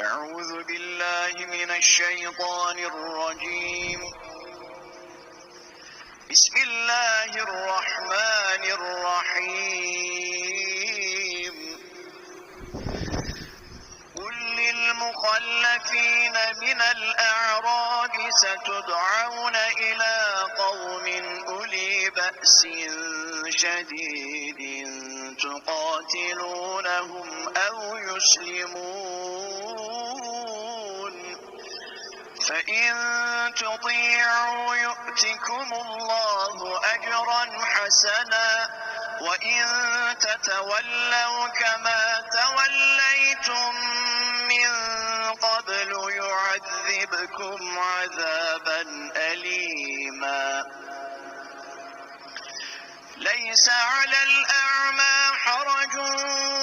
أعوذ بالله من الشيطان الرجيم. بسم الله الرحمن الرحيم. قل للمخلفين من الأعراب ستدعون إلى قوم أولي بأس شديد تقاتلونهم أو يسلمون، فإن تطيعوا يؤتكم الله أجرا حسنا، وإن تتولوا كما توليتم من قبل يعذبكم عذابا أليما. ليس على الأعمى حرج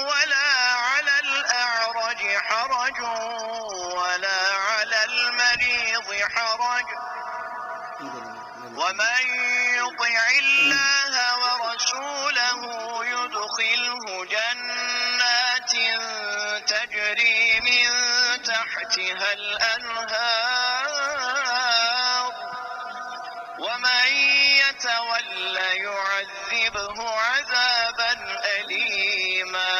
ولا على الأعرج حرج ولا على المريض حرج، ومن يطع الله ورسوله يدخله جنات تجري من تحتها الأنهار، ومن يتولى يعذبه عذابا أليما.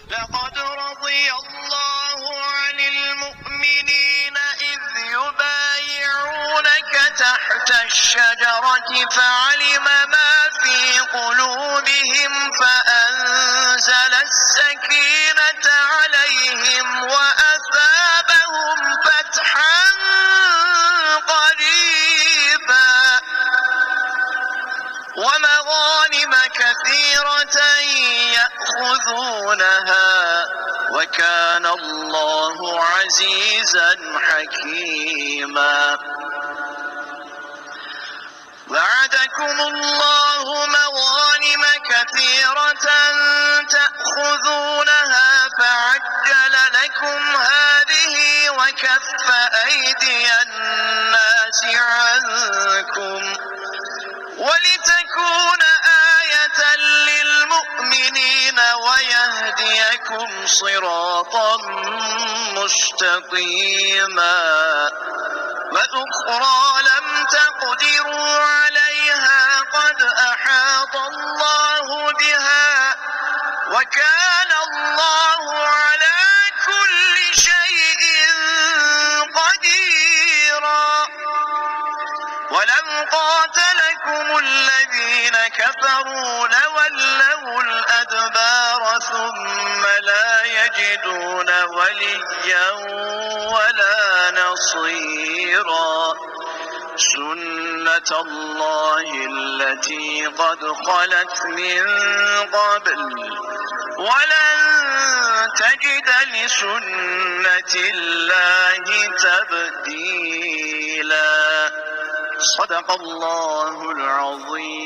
لقد رضي الله عن المؤمنين إذ يبايعونك تحت الشجرة فعلم ما في قلوبهم فأنزل السكينة عليهم وأثابهم فتحا قريبا ومغانم كثيرة يأخذونها، وكان الله عزيزا حكيما. وعدكم الله مغانم كثيرة تأخذونها فعجل لكم هذه وكف أيدي الناس عنكم ولتكون آية للمؤمنين ويهديكم صراطا مستقيما. وأخرى لم تقدروا عليها قد أحاط الله بها، وكان الله على كل شيء قديرا. ولو قاتلكم الذين كفروا لولوا الأدبار ثم لا يجدون وليا ولا نصيرا. سنة الله التي قد خلت من قبل ولن تجد لسنة الله تبديلا. صدق الله العظيم.